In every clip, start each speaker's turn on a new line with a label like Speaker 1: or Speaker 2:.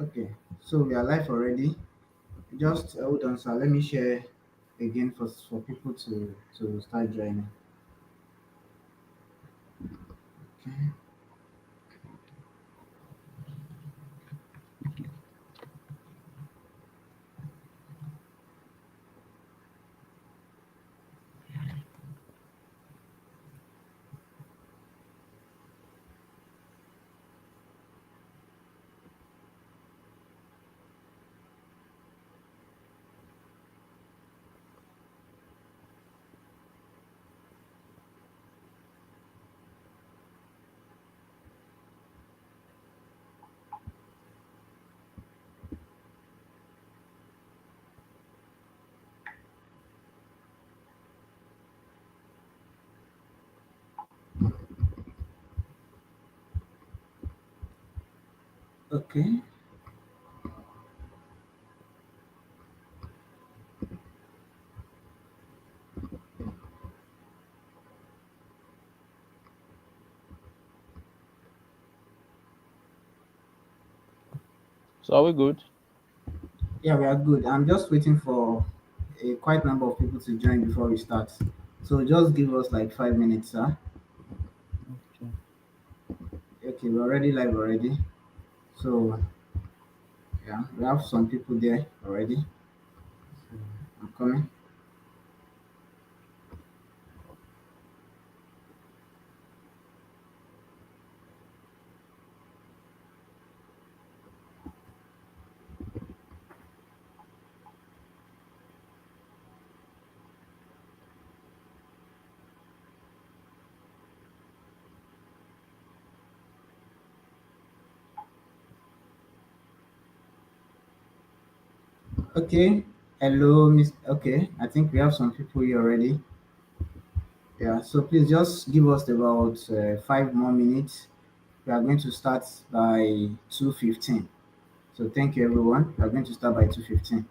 Speaker 1: Okay, so we are live already. Just hold on, sir. Let me share again for people to start joining. Okay. Okay.
Speaker 2: So are we good?
Speaker 1: Yeah, we are good. I'm just waiting for a quite number of people to join before we start. So just give us like 5 minutes, sir.
Speaker 2: Okay.
Speaker 1: Okay, we're already live already. So yeah, we have some people there already. So I'm coming. Okay. Hello, Miss. Okay, I think we have some people here already. Yeah, so please just give us about 5 more minutes. We are going to start by 2:15. So thank you everyone. We are going to start by 2:15.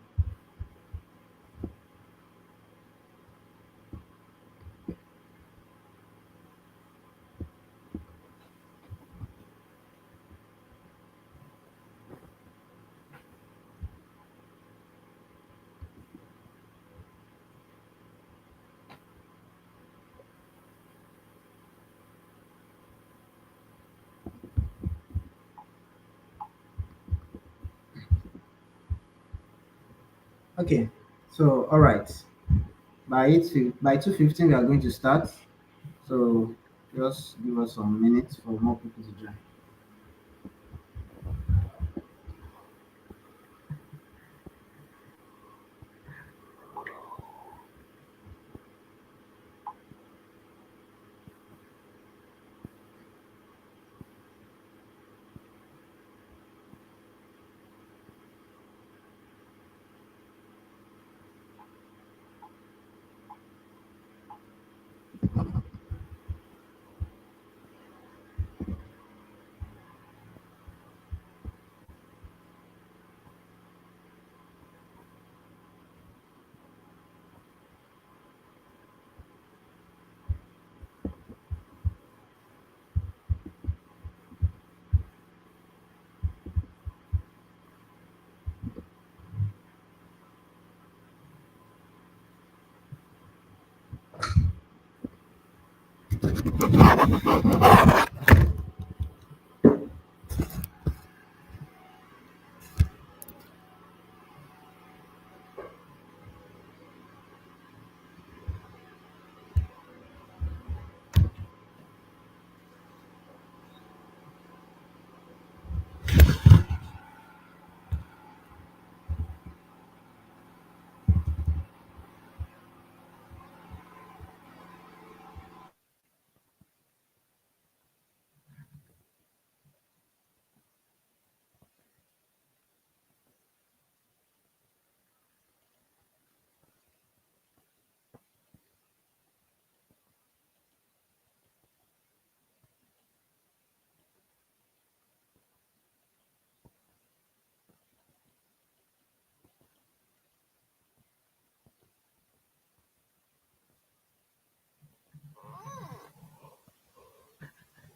Speaker 1: Okay. So all right. By 2:15 we are going to start. So just give us some minutes for more people to join.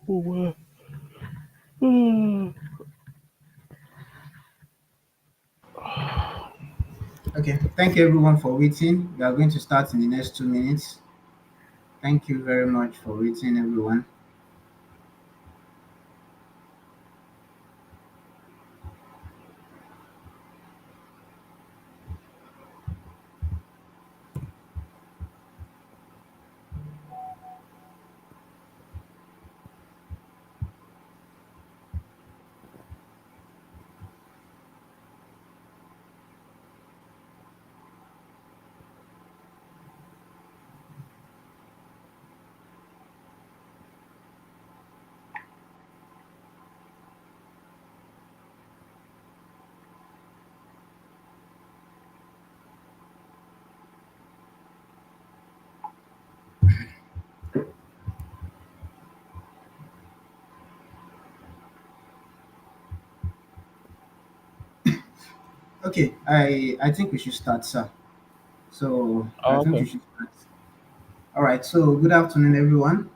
Speaker 2: Oh, wow.
Speaker 1: Okay, thank you everyone for waiting. We are going to start in the next 2 minutes. Thank you very much for waiting, everyone. Okay, I think we should start, sir. So I
Speaker 2: Oh,
Speaker 1: think we
Speaker 2: okay.
Speaker 1: should start. All right. So good afternoon, everyone.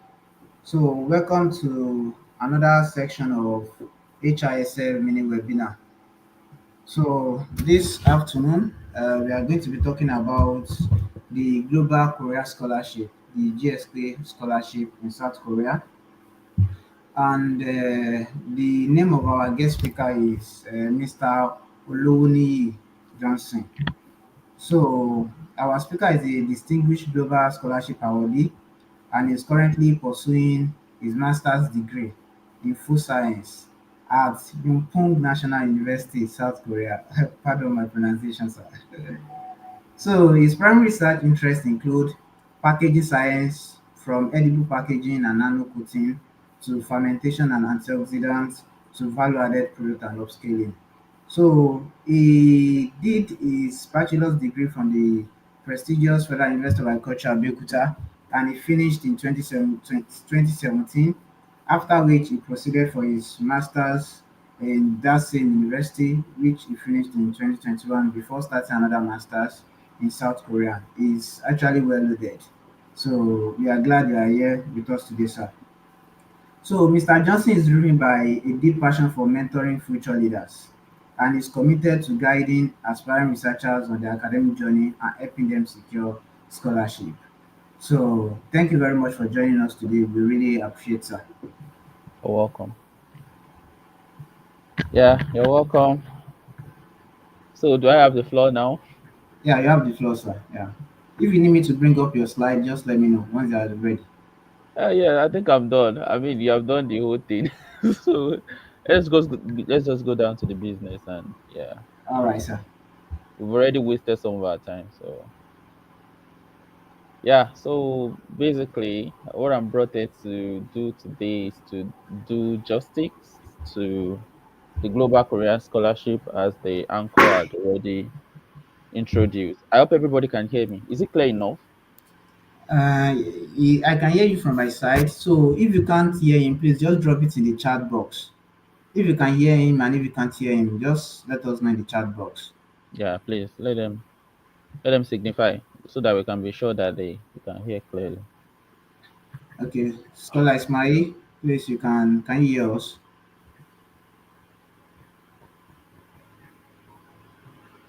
Speaker 1: So welcome to another section of HISF mini webinar. So this afternoon, we are going to be talking about the Global Korea Scholarship, the GSK scholarship in South Korea. And the name of our guest speaker is Mr. Olowoniyi Johnson. So our speaker is a distinguished global scholarship awardee and is currently pursuing his master's degree in food science at Kyungpook National University, South Korea. Pardon my pronunciation, sir. So his primary research interests include packaging science from edible packaging and nano coating to fermentation and antioxidants to value-added product and upscaling. So he did his bachelor's degree from the prestigious Federal University of Agriculture, Abeokuta, and he finished in 2017, after which he proceeded for his master's in that same university, which he finished in 2021 before starting another master's in South Korea. Is actually well loaded. So we are glad you are here with us today, sir. So Mr. Johnson is driven by a deep passion for mentoring future leaders and is committed to guiding aspiring researchers on their academic journey and helping them secure scholarship. So thank you very much for joining us today. We really appreciate, sir.
Speaker 2: You're welcome. Yeah, you're welcome. So, do I have the floor now?
Speaker 1: Yeah, you have the floor, sir. Yeah. If you need me to bring up your slide, just let me know once you are ready.
Speaker 2: Yeah, I think I'm done. I mean, you have done the whole thing. So, let's go. Let's just go down to the business, and yeah,
Speaker 1: All right, sir.
Speaker 2: we've already wasted some of our time. So, yeah. So basically, what I'm brought here to do today is to do justice to the Global Korean Scholarship, as the anchor has already introduced. I hope everybody can hear me. Is it clear enough?
Speaker 1: I can hear you from my side. So if you can't hear him, please just drop it in the chat box. If you can hear him and if you can't hear him, just let us know in the chat box.
Speaker 2: Yeah, please let them signify so that we can be sure that they can hear clearly.
Speaker 1: Okay, Scholar Ismail, please you can hear us.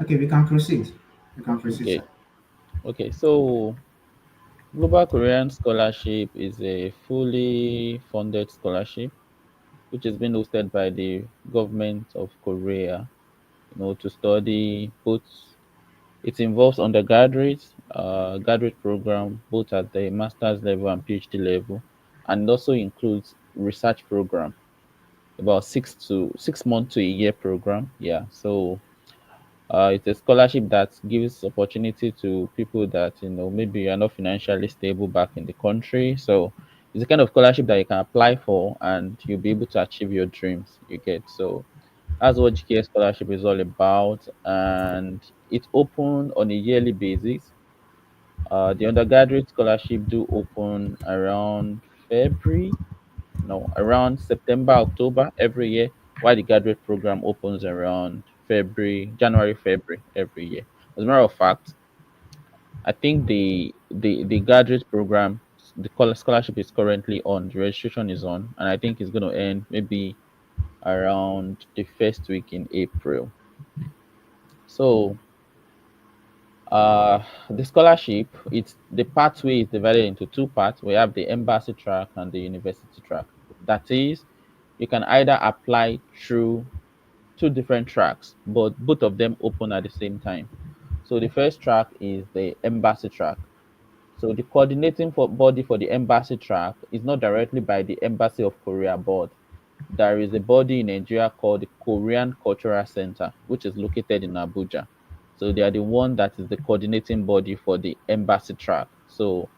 Speaker 1: Okay, we can proceed. We can proceed,
Speaker 2: Okay.
Speaker 1: sir.
Speaker 2: Okay. So Global Korean Scholarship is a fully funded scholarship which is being hosted by the government of Korea, to study both. It involves undergraduate, graduate program, both at the master's level and PhD level, and it also includes research program, about 6 months to a year program. Yeah, so it's a scholarship that gives opportunity to people that maybe you're not financially stable back in the country. So it's a kind of scholarship that you can apply for, and you'll be able to achieve your dreams. You get so that's what GK scholarship is all about, and it's open on a yearly basis. The undergraduate scholarship do open around February, no, around September, October every year, while the graduate program opens around January, February every year. As a matter of fact, I think the graduate program, the scholarship is currently on, the registration is on, and I think it's going to end maybe around the first week in April. So The scholarship, it's the pathway is divided into two parts. We have the embassy track and the university track. That is, you can either apply through two different tracks, but both of them open at the same time. So the first track is the embassy track. So the coordinating body for the embassy track is not directly by the Embassy of Korea, but there is a body in Nigeria called the Korean Cultural Center, which is located in Abuja. So they are the one that is the coordinating body for the embassy track. So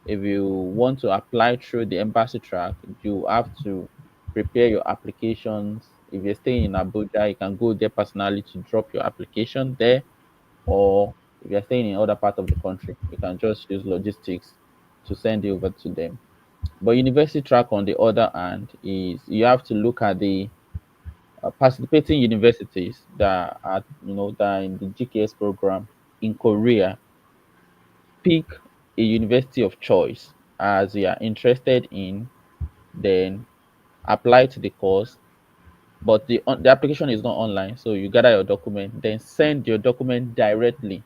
Speaker 2: if you want to apply through the embassy track, you have to prepare your applications. If you're staying in Abuja, you can go there personally to drop your application there, or if you're staying in other part of the country, you can just use logistics to send it over to them. But university track, on the other hand, is you have to look at the participating universities that are, that are in the GKS program in Korea. Pick a university of choice as you are interested in, then apply to the course. But the application is not online, so you gather your document, then send your document directly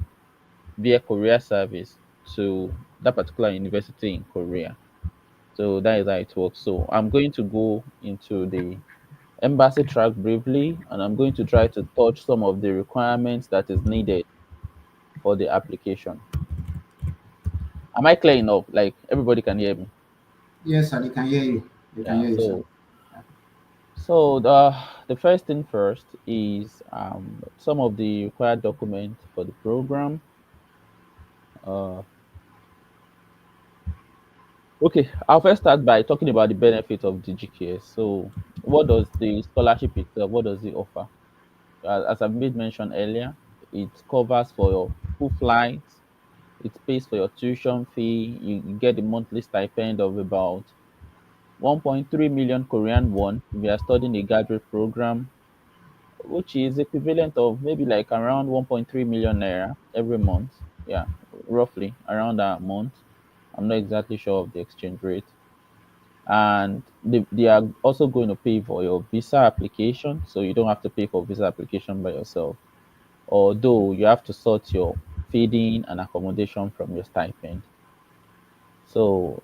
Speaker 2: via courier service to that particular university in Korea. So that is how it works. So I'm going to go into the embassy track briefly, and I'm going to try to touch some of the requirements that is needed for the application. Am I clear enough? Like everybody can hear me?
Speaker 1: Yes, sir. They can hear you. They can
Speaker 2: Yeah.
Speaker 1: hear you, sir.
Speaker 2: So the first thing first is some of the required documents for the program. Uh, okay, I'll first start by talking about the benefit of the GKS. So, what does the scholarship itself? What does it offer? As I've made mention earlier, it covers for your full flights. It pays for your tuition fee. You get a monthly stipend of about 1.3 million Korean won if you are studying a graduate program, which is equivalent of maybe like around 1.3 million naira every month. Yeah, roughly around that month. I'm not exactly sure of the exchange rate. And they are also going to pay for your visa application, so you don't have to pay for visa application by yourself. Although you have to sort your feeding and accommodation from your stipend. So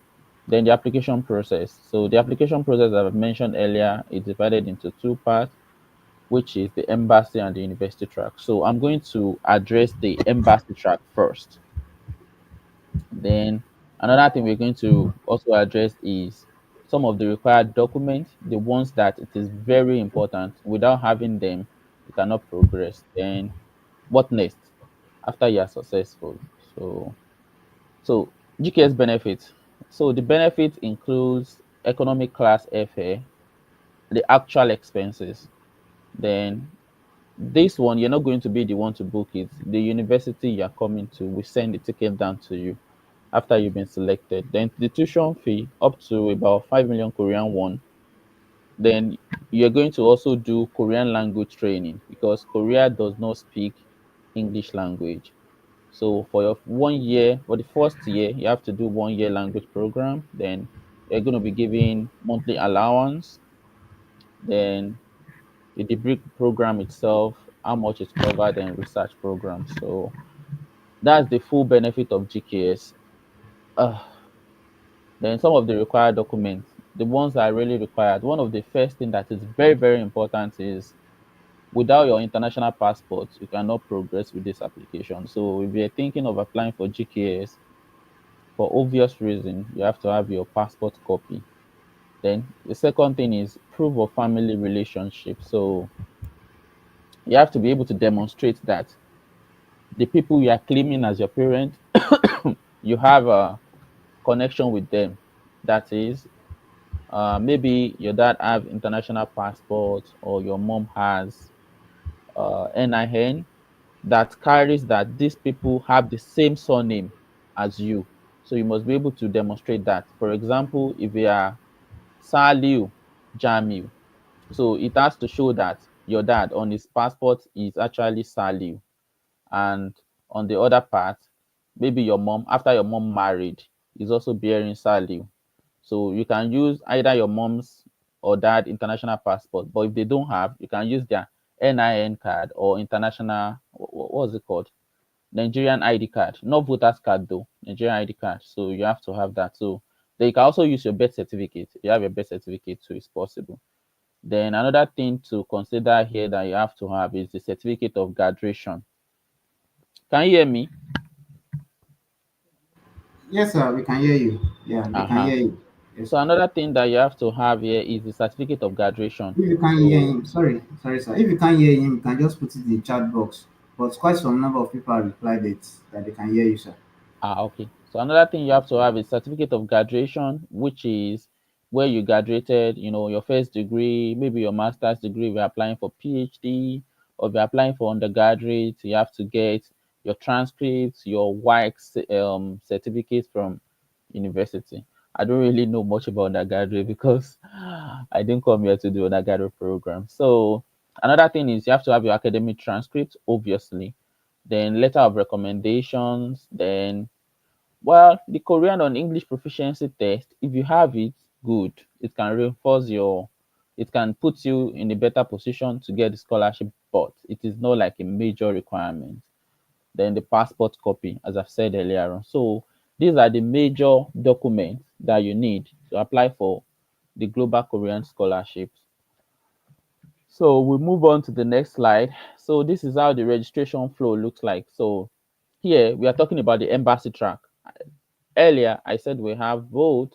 Speaker 2: then the application process. So the application process that I've mentioned earlier is divided into two parts, which is the embassy and the university track. So I'm going to address the embassy track first. Then another thing we're going to also address is some of the required documents, the ones that it is very important. Without having them, you cannot progress. Then what next after you are successful? So so GKS benefits. So the benefit includes economic class airfare, the actual expenses. Then this one, you're not going to be the one to book it. The university you're coming to will send the ticket down to you after you've been selected. Then the tuition fee up to about 5 million Korean won. Then you're going to also do Korean language training because Korea does not speak English language. So for your 1 year, for the first year, you have to do 1 year language program. Then you're going to be given monthly allowance. Then the degree program itself, how much is covered, and research program. So that's the full benefit of GKS. Uh, then some of the required documents, the ones that are really required. One of the first thing that is very, very important is without your international passport, you cannot progress with this application. So if you're thinking of applying for GKS, for obvious reason, you have to have your passport copy. Then the second thing is proof of family relationship. So you have to be able to demonstrate that the people you are claiming as your parent, you have a connection with them. That is, maybe your dad have international passport or your mom has NIN that carries that these people have the same surname as you. So you must be able to demonstrate that. For example, if you are Saliu Jamiu, so it has to show that your dad on his passport is actually Saliu, and on the other part, maybe your mom, after your mom married, is also bearing Saliu. So you can use either your mom's or dad international passport, but if they don't have, you can use their NIN card or international. What was it called? Nigerian ID card, not voters card though, Nigerian ID card. So you have to have that. So then you can also use your birth certificate. You have your birth certificate too, it's possible. Then another thing to consider here that you have to have is the certificate of graduation. Can you hear me?
Speaker 1: Yes, sir. We can hear you. Yeah, we can
Speaker 2: Uh-huh.
Speaker 1: hear you. Yes,
Speaker 2: So
Speaker 1: sir.
Speaker 2: another thing that you have to have here is the certificate of graduation.
Speaker 1: If you can't hear
Speaker 2: So
Speaker 1: him, sorry, sir. If you can't hear him, you can just put it in the chat box. But quite some number of people have replied that they can hear you, sir.
Speaker 2: okay. So another thing you have to have is certificate of graduation, which is where you graduated, your first degree, maybe your master's degree. If you're applying for PhD or if you're applying for undergraduate, you have to get your transcripts, your WIC certificate from university. I don't really know much about undergraduate because I didn't come here to do undergraduate program. So another thing is you have to have your academic transcript, obviously, then letter of recommendations, then the Korean and English proficiency test, if you have it, good. It can put you in a better position to get the scholarship, but it is not like a major requirement. Then the passport copy, as I've said earlier on. So these are the major documents that you need to apply for the Global Korean Scholarships. So we move on to the next slide. So this is how the registration flow looks like. So here we are talking about the embassy track. Earlier, I said we have both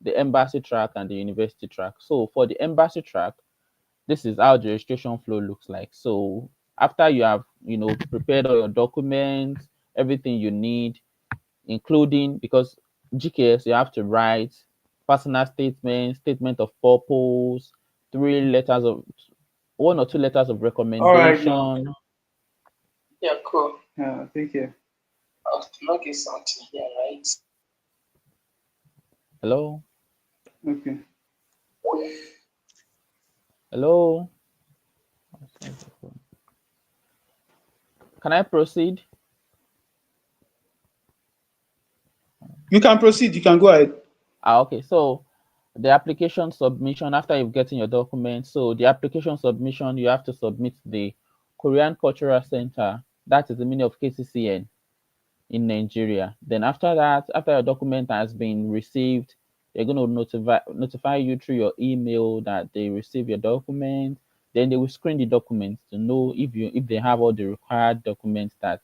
Speaker 2: the embassy track and the university track. So for the embassy track, this is how the registration flow looks like. So after you have, prepared all your documents, everything you need, including because GKS, you have to write personal statement, statement of purpose, three letters of one or two letters of
Speaker 3: All right now.
Speaker 2: recommendation.
Speaker 3: Yeah, cool. Thank you. I'll log is something here, right?
Speaker 2: Hello,
Speaker 3: Okay.
Speaker 2: hello. Can I proceed?
Speaker 3: You can proceed. You can go ahead.
Speaker 2: Okay. So the application submission after you've gotten your documents. So the application submission, you have to submit the Korean Cultural Center. That is the meaning of KCCN in Nigeria. Then after that, after your document has been received, they're going to notify you through your email that they receive your document. Then they will screen the documents to know if they have all the required documents that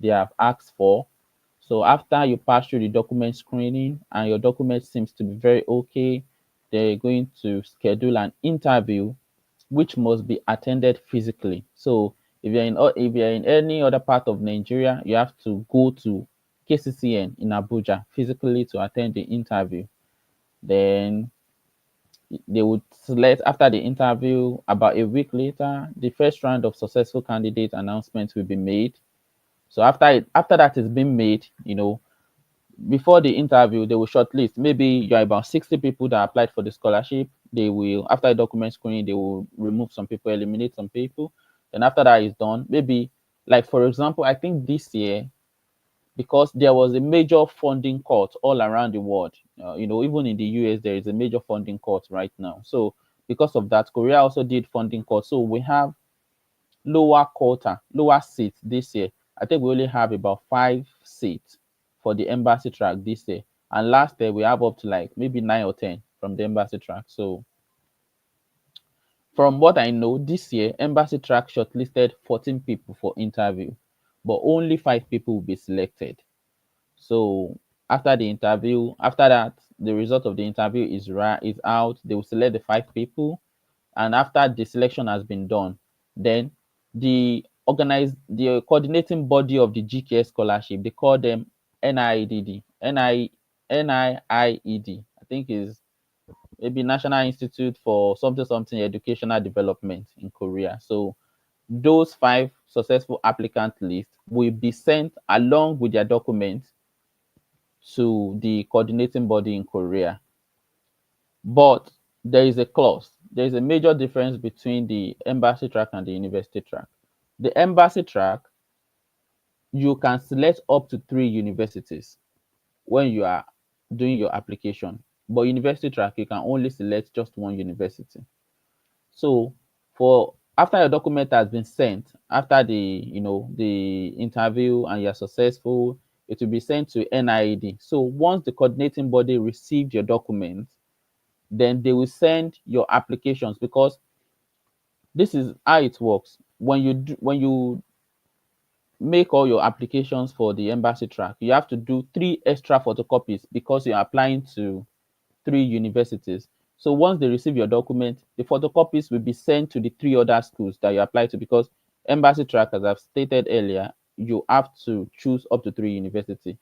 Speaker 2: they have asked for. So after you pass through the document screening and your document seems to be very okay, they're going to schedule an interview which must be attended physically. So if you're in any other part of Nigeria, you have to go to KCCN in Abuja physically to attend the interview. Then they would select after the interview. About a week later, the first round of successful candidate announcements will be made. So after that is being made, before the interview, they will shortlist. Maybe you are about 60 people that applied for the scholarship. They will, after the document screening, they will remove some people, eliminate some people. Then after that is done, maybe like for example, I think this year, because there was a major funding cut all around the world. Even in the US, there is a major funding cut right now. So because of that, Korea also did funding cut. So we have lower seats this year. I think we only have about 5 seats for the embassy track this year. And last year we have up to like maybe 9 or 10 from the embassy track. So from what I know, this year embassy track shortlisted 14 people for interview, but only 5 people will be selected. So after that, the result of the interview is out. They will select the 5 people, and after the selection has been done, then the coordinating body of the GKS scholarship, they call them NIED, NIIED, I think is maybe National Institute for something something educational development in Korea. So those 5 successful applicant list will be sent along with their documents to the coordinating body in Korea. But there is a clause. There is a major difference between the embassy track and the university track. The embassy track, you can select up to 3 universities when you are doing your application. But university track, you can only select just one university. So for After your document has been sent, after the interview and you're successful, it will be sent to NIED. So once the coordinating body received your document, then they will send your applications, because this is how it works. When you make all your applications for the embassy track, you have to do 3 extra photocopies because you're applying to 3 universities. So once they receive your document, the photocopies will be sent to the 3 other schools that you apply to, because embassy track, as I've stated earlier, you have to choose up to 3 universities.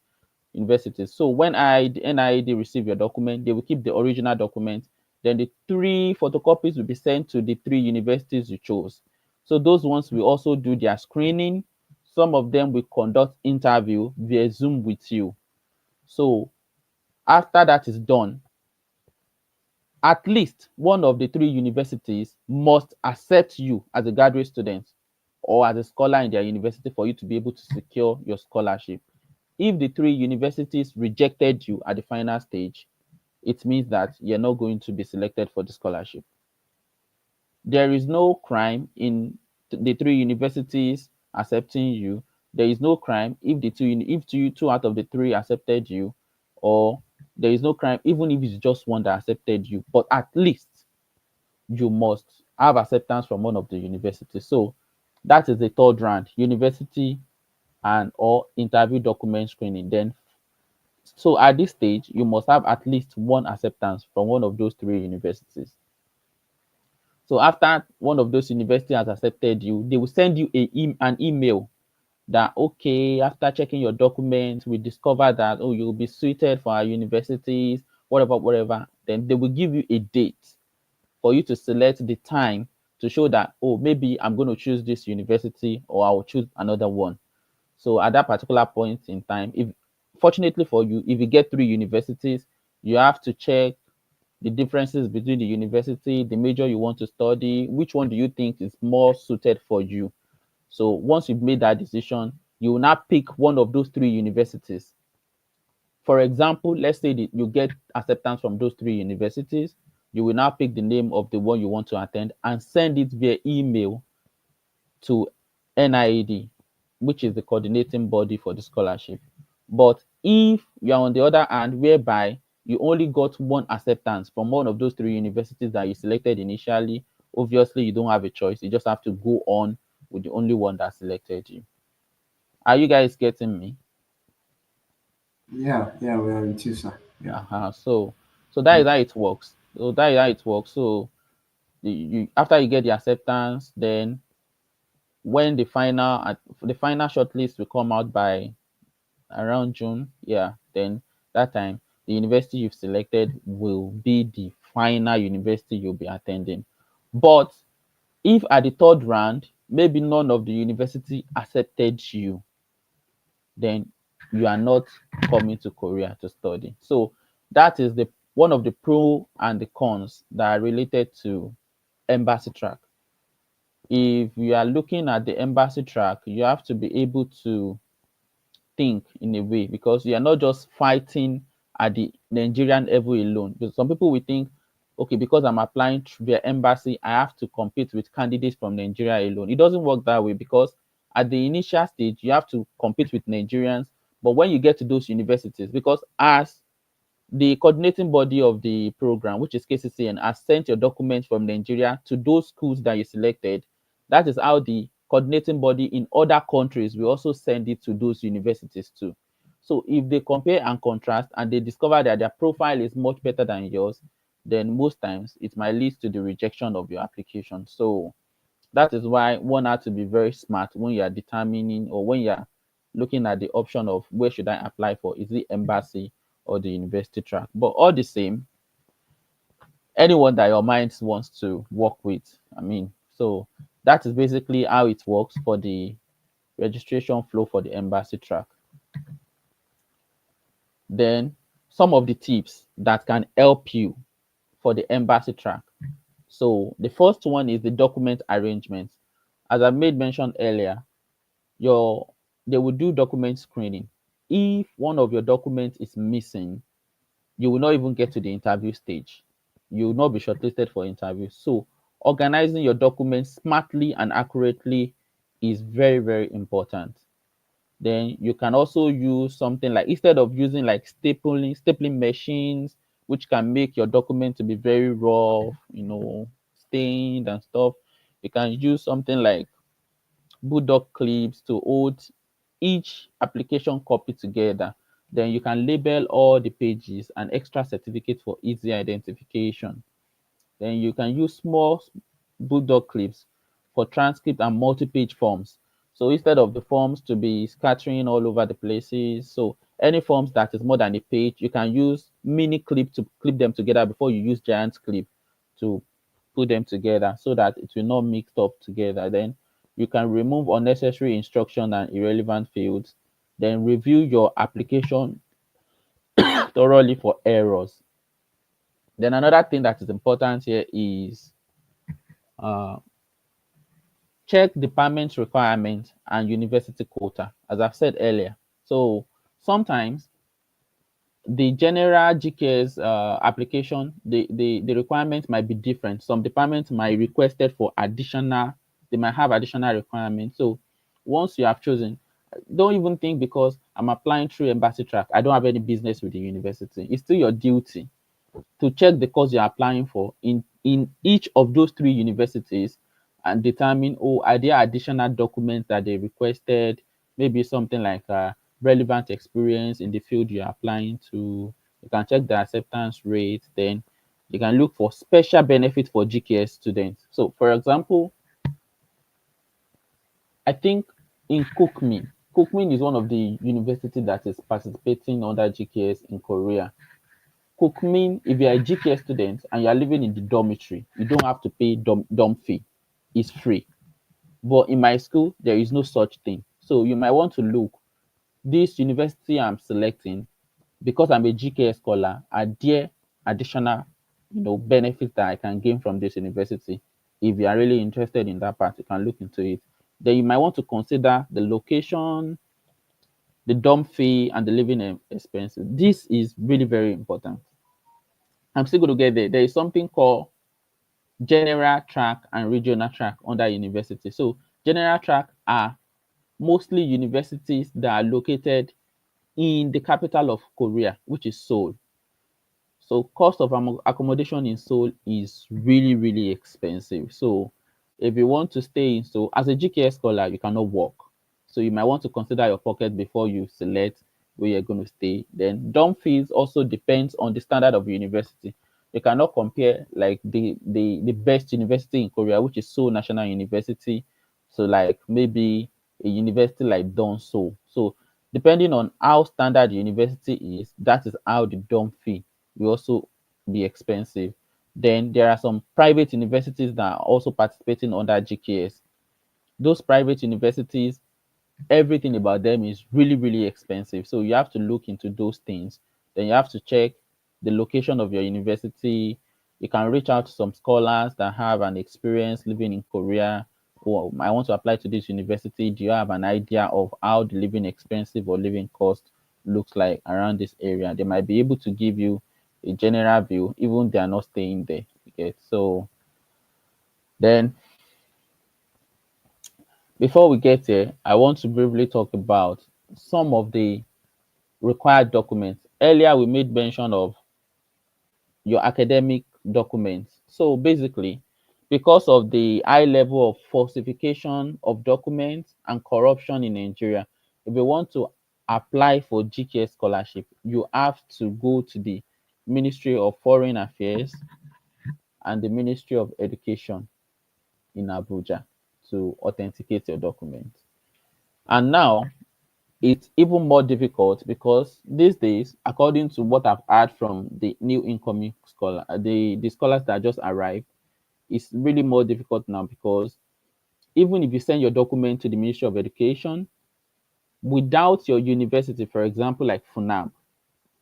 Speaker 2: So when NIED receive your document, they will keep the original document. Then the 3 photocopies will be sent to the 3 universities you chose. So those ones will also do their screening. Some of them will conduct interview via Zoom with you. So after that is done, at least one of the 3 universities must accept you as a graduate student or as a scholar in their university for you to be able to secure your scholarship. If the 3 universities rejected you at the final stage, it means that you're not going to be selected for the scholarship. There is no crime in the 3 universities accepting you. There is no crime if two out of the 3 accepted you, or there is no crime even if it's just one that accepted you. But at least you must have acceptance from one of the universities. So that is the third round: university and or interview document screening. Then, so at this stage, you must have at least one acceptance from one of those 3 universities. So after one of those universities has accepted you, they will send you an email that, okay, after checking your documents, we discover that, oh, you'll be suited for our universities, whatever, whatever. Then they will give you a date for you to select the time to show that, oh, maybe I'm going to choose this university or I will choose another one. So at that particular point in time, if fortunately for you, if you get 3 universities, you have to check the differences between the university, the major you want to study, which one do you think is more suited for you. So once you've made that decision, you will now pick one of those 3 universities. For example, let's say that you get acceptance from those 3 universities, you will now pick the name of the one you want to attend and send it via email to NIED, which is the coordinating body for the scholarship. But if you are on the other hand, whereby you only got one acceptance from one of those 3 universities that you selected initially, obviously you don't have a choice. You just have to go on with the only one that selected you. Are you guys getting me?
Speaker 1: Yeah, yeah, we are with you, sir. Yeah.
Speaker 2: So that is how it works. So that is how it works. So after you get the acceptance, then when the final shortlist will come out by around June, yeah, then that time the university you've selected will be the final university you'll be attending. But if at the third round, maybe none of the university accepted you, then you are not coming to Korea to study. So that is the one of the pro and the cons that are related to embassy track. If you are looking at the embassy track, you have to be able to think in a way, because you are not just fighting at the Nigerian level alone. Because some people will think, okay, because I'm applying via embassy, I have to compete with candidates from Nigeria alone. It doesn't work that way, because at the initial stage, you have to compete with Nigerians. But when you get to those universities, because as the coordinating body of the program, which is KCCN, has sent your documents from Nigeria to those schools that you selected, that is how the coordinating body in other countries will also send it to those universities too. So if they compare and contrast and they discover that their profile is much better than yours, then most times it might lead to the rejection of your application. So that is why one has to be very smart when you are determining, or when you are looking at the option of where should I apply for, is it embassy or the university track. But all the same, anyone that your mind wants to work with, I mean, so that is basically how it works for the registration flow for the embassy track. Then some of the tips that can help you for the embassy track. So the first one is the document arrangement. As I made mention earlier, your they will do document screening. If one of your documents is missing, you will not even get to the interview stage. You will not be shortlisted for interview. So organizing your documents smartly and accurately is very, very important. Then you can also use something like, instead of using like stapling machines, which can make your document to be very rough, stained and stuff, you can use something like bulldog clips to hold each application copy together. Then you can label all the pages and extra certificate for easy identification. Then you can use small bulldog clips for transcript and multi-page forms. So instead of the forms to be scattering all over the places, so any forms that is more than a page, you can use mini clip to clip them together before you use giant clip to put them together so that it will not mix up together. Then you can remove unnecessary instruction and irrelevant fields. Then review your application thoroughly for errors. Then another thing that is important here is uh, check department requirements and university quota, as I've said earlier. So sometimes the general GKS application, the requirements might be different. Some departments might requested for additional, they might have additional requirements. So once you have chosen, don't even think because I'm applying through embassy track, I don't have any business with the university. It's still your duty to check the course you're applying for in each of those three universities and determine, oh, are there additional documents that they requested, maybe something like relevant experience in the field you're applying to. You can check the acceptance rate. Then you can look for special benefit for GKS students. So for example, I think in Cookmin is one of the university that is participating under GKS in Korea. Cookmin, if you're a GK student and you're living in the dormitory, you don't have to pay dorm fee. It's free. But in my school, there is no such thing. So you might want to look, this university I'm selecting, because I'm a GK scholar, are there additional, benefits that I can gain from this university? If you are really interested in that part, you can look into it. Then you might want to consider the location, the dorm fee, and the living expenses. This is really very important. I'm still going to get there. There is something called general track and regional track under university. So general track are mostly universities that are located in the capital of Korea, which is Seoul. So cost of accommodation in Seoul is really, really expensive. So if you want to stay in Seoul, as a GKS scholar, you cannot work. So you might want to consider your pocket before you select where you're going to stay. Then dorm fees also depends on the standard of university. You cannot compare like the best university in Korea, which is Seoul National University. So like maybe a university like Seoul. So depending on how standard the university is, that is how the dorm fee will also be expensive. Then there are some private universities that are also participating under GKS. Those private universities, everything about them is really, really expensive. So you have to look into those things. Then you have to check the location of your university. You can reach out to some scholars that have an experience living in Korea. Oh, I want to apply to this university. Do you have an idea of how the living expensive or living cost looks like around this area? They might be able to give you a general view, even they are not staying there. Okay, so then before we get here, I want to briefly talk about some of the required documents. Earlier, we made mention of your academic documents. So basically, because of the high level of falsification of documents and corruption in Nigeria, if you want to apply for GKS scholarship, you have to go to the Ministry of Foreign Affairs and the Ministry of Education in Abuja to authenticate your documents. And now it's even more difficult because these days, according to what I've heard from the new incoming scholar, the scholars that just arrived, it's really more difficult now because even if you send your document to the Ministry of Education, without your university, for example, like FUNAB,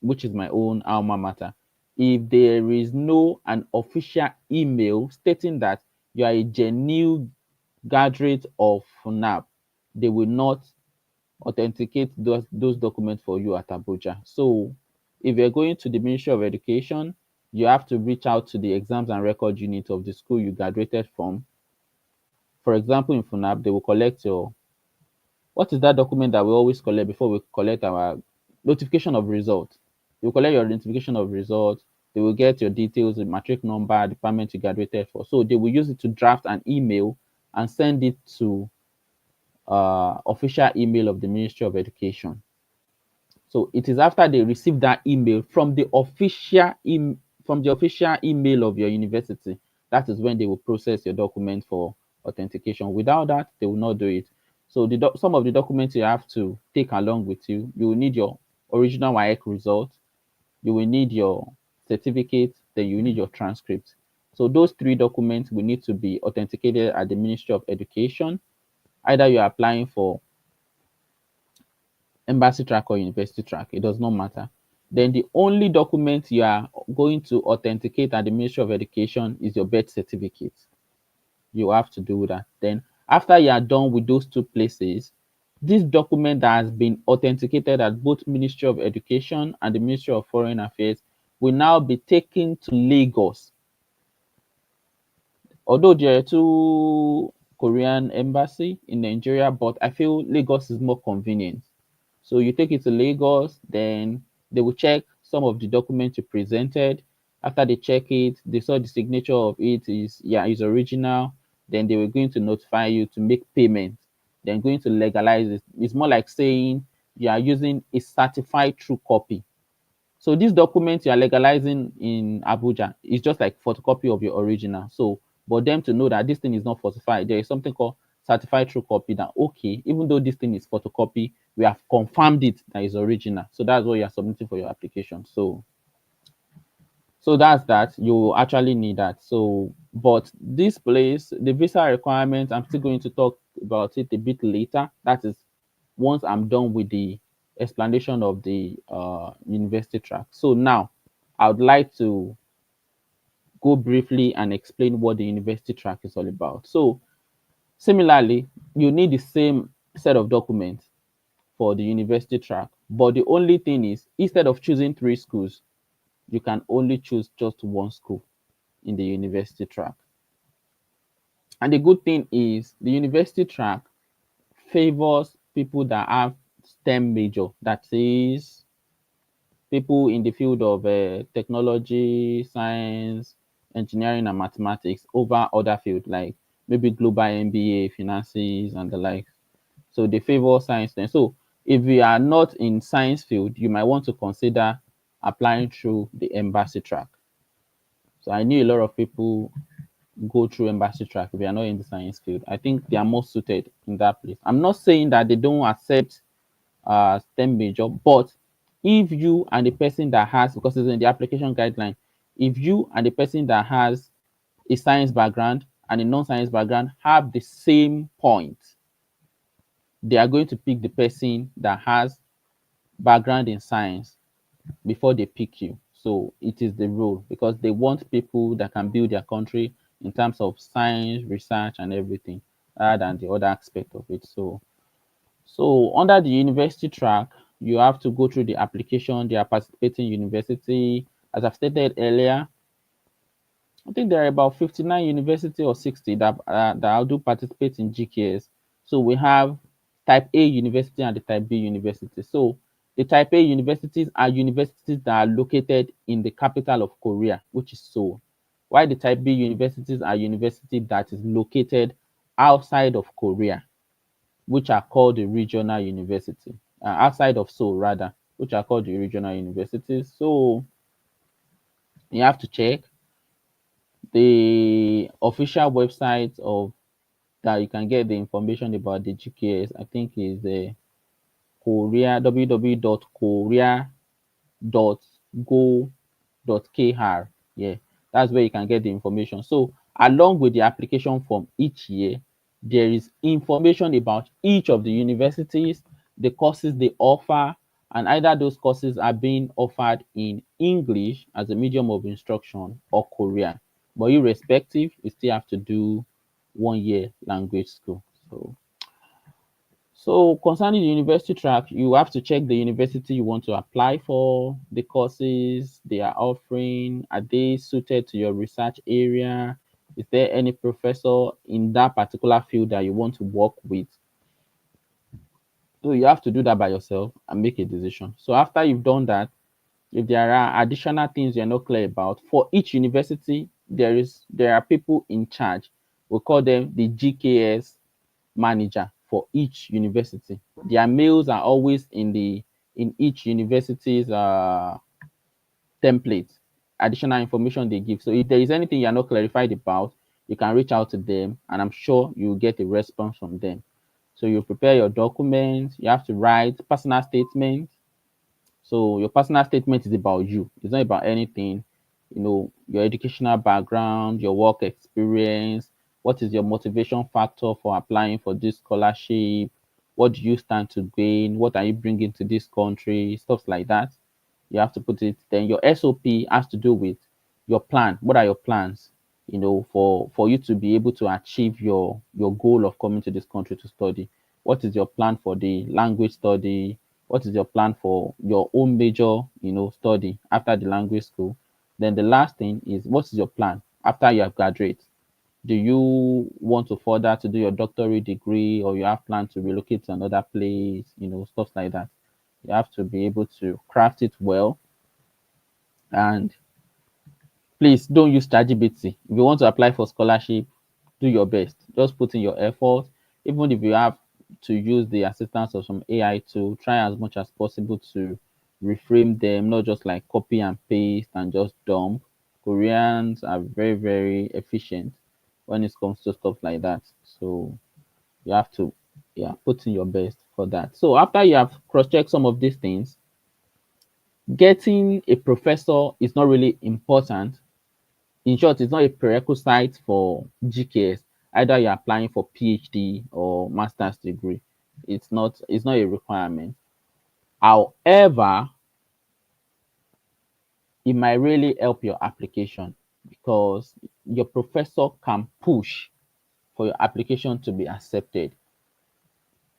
Speaker 2: which is my own alma mater, if there is no an official email stating that you are a genuine graduate of FUNAB, they will not authenticate those documents for you at Abuja. So if you're going to the Ministry of Education, You have to reach out to the exams and record unit of the school you graduated from. For example, in FUNAB, they will collect your, what is that document that we always collect before we collect our notification of result? You collect your notification of result. They will get your details, the matric number, department you graduated for. So they will use it to draft an email and send it to official email of the Ministry of Education. So it is after they receive that email from the official email of your university, that is when they will process your document for authentication. Without that, they will not do it. So some of the documents you have to take along with you, you will need your original WAEC result, you will need your certificate, then you will need your transcript. So those three documents will need to be authenticated at the Ministry of Education. Either you're applying for embassy track or university track, it does not matter. Then the only document you are going to authenticate at the Ministry of Education is your birth certificate. You have to do that. Then after you are done with those two places, this document that has been authenticated at both Ministry of Education and the Ministry of Foreign Affairs will now be taken to Lagos. Although there are two Korean embassy in Nigeria, but I feel Lagos is more convenient. So you take it to Lagos, then they will check some of the documents you presented. After they check it, they saw the signature of it is original. Then they were going to notify you to make payment. Then going to legalize it. It's more like saying you are using a certified true copy. So this document you are legalizing in Abuja is just like photocopy of your original. So, but them to know that this thing is not falsified, there is something called certified true copy. That okay, even though this thing is photocopy, we have confirmed it that is original. So that's what you are submitting for your application. So that's that. You actually need that. So, but this place, the visa requirements, I'm still going to talk about it a bit later. That is once I'm done with the explanation of the university track. So now I would like to go briefly and explain what the university track is all about. So similarly, you need the same set of documents for the university track, but the only thing is instead of choosing three schools, you can only choose just one school in the university track. And the good thing is the university track favors people that have STEM major, that is people in the field of technology, science, engineering, and mathematics over other fields like maybe global MBA, finances, and the like. So they favor science then. So if you are not in science field, you might want to consider applying through the embassy track. So I knew a lot of people go through embassy track if they are not in the science field. I think they are more suited in that place. I'm not saying that they don't accept STEM major, but if you and the person that has, because it's in the application guideline, if you and the person that has a science background and a non-science background have the same point, they are going to pick the person that has background in science before they pick you. So it is the rule because they want people that can build their country in terms of science, research, and everything, rather than the other aspect of it. So under the university track, you have to go through the application. They are participating university. As I've stated earlier, I think there are about 59 university or 60 that do participate in GKS. So we have type A university and the type B university. So the type A universities are universities that are located in the capital of Korea, which is Seoul. While the type B universities are universities that is located outside of Korea, which are called the regional university, outside of Seoul rather, which are called the regional universities. So you have to check the official website of that you can get the information about the GKS. I think is the Korea www.korea.go.kr. Yeah, that's where you can get the information. So along with the application form each year, there is information about each of the universities, the courses they offer, and either those courses are being offered in English as a medium of instruction or Korean. But irrespective, you still have to do 1 year language school. So concerning the university track, you have to check the university you want to apply for, the courses they are offering, are they suited to your research area? Is there any professor in that particular field that you want to work with? So you have to do that by yourself and make a decision. So after you've done that, if there are additional things you're not clear about, for each university, there are people in charge. We call them the GKS manager for each university. Their mails are always in each university's template, additional information they give. So if there is anything you're not clarified about, you can reach out to them, and I'm sure you'll get a response from them. So you prepare your documents, you have to write personal statements. So your personal statement is about you. It's not about anything, your educational background, your work experience, what is your motivation factor for applying for this scholarship, what do you stand to gain, what are you bringing to this country, stuff like that. You have to put it. Then your SOP has to do with your plan. What are your plans? For you to be able to achieve your goal of coming to this country to study. What is your plan for the language study? What is your plan for your own major, study after the language school? Then the last thing is, what is your plan after you have graduated? Do you want to further to do your doctorate degree, or you have planned to relocate to another place, stuff like that. You have to be able to craft it well. And please don't use ChatGPT. If you want to apply for scholarship, do your best. Just put in your effort. Even if you have to use the assistance of some AI tool, try as much as possible to reframe them, not just like copy and paste and just dump. Koreans are very, very efficient when it comes to stuff like that. So you have to, yeah, put in your best for that. So after you have cross-checked some of these things, getting a professor is not really important. In short, it's not a prerequisite for GKS. Either you're applying for PhD or master's degree. It's not a requirement. However, it might really help your application because your professor can push for your application to be accepted.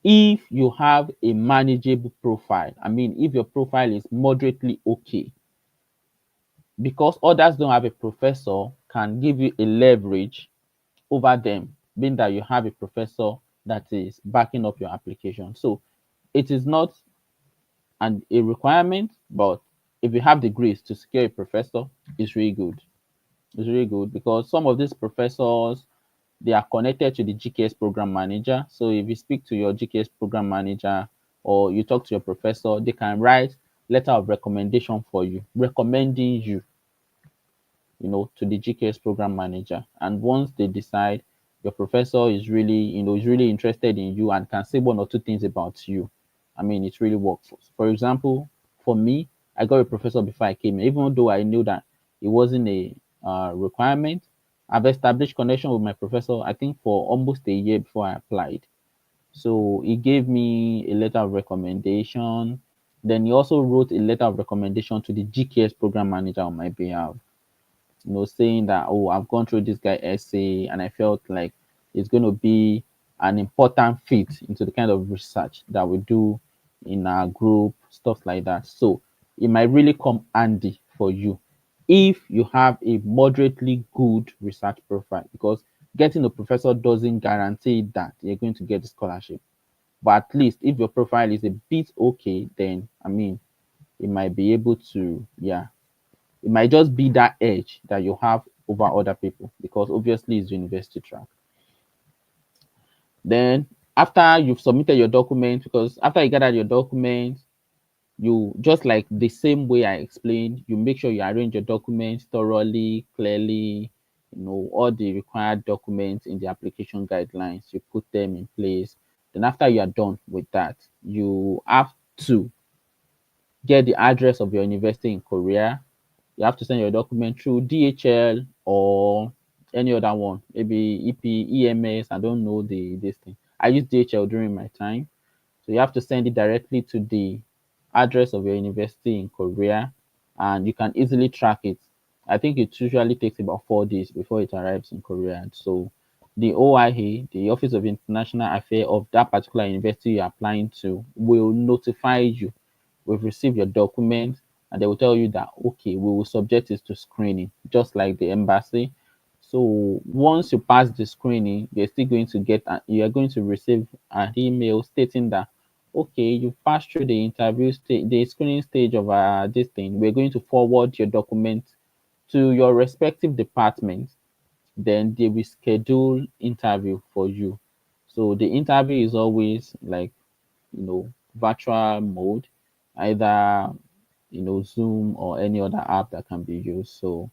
Speaker 2: If you have a manageable profile, I mean, if your profile is moderately okay, because others don't have a professor, can give you a leverage over them, being that you have a professor that is backing up your application. So it is not a requirement, but if you have the grace to secure a professor, it's really good. It's really good because some of these professors, they are connected to the GKS program manager. So if you speak to your GKS program manager or you talk to your professor, they can write letter of recommendation for you, recommending you to the GKS program manager. And once they decide your professor is really interested in you and can say one or two things about you, I mean, it really works. For example, for me, I got a professor before I came in, even though I knew that it wasn't a requirement. I've established connection with my professor, I think, for almost a year before I applied. So he gave me a letter of recommendation. Then he also wrote a letter of recommendation to the GKS program manager on my behalf, saying that, oh, I've gone through this guy essay and I felt like it's going to be an important fit into the kind of research that we do in our group, stuff like that. So it might really come handy for you if you have a moderately good research profile, because getting a professor doesn't guarantee that you're going to get the scholarship. But at least if your profile is a bit okay, then I mean, it might be able to, yeah, it might just be that edge that you have over other people because obviously it's university track. Then after you've submitted your document, because after you gather your documents, you just like the same way I explained, you make sure you arrange your documents thoroughly, clearly, all the required documents in the application guidelines, you put them in place. Then after you are done with that, you have to get the address of your university in Korea. You have to send your document through DHL or any other one, maybe EP, EMS. I don't know this thing. I used DHL during my time. So you have to send it directly to the address of your university in Korea, and you can easily track it. I think it usually takes about 4 days before it arrives in Korea. So the OIA, the Office of International Affairs of that particular university you're applying to, will notify you. We've received your document, and they will tell you that okay, we will subject it to screening, just like the embassy. So once you pass the screening, you're still going to get you are going to receive an email stating that okay, you passed through the interview stage, the screening stage of this thing. We're going to forward your document to your respective department, then they will schedule interview for you. So the interview is always like, virtual mode, either Zoom or any other app that can be used. So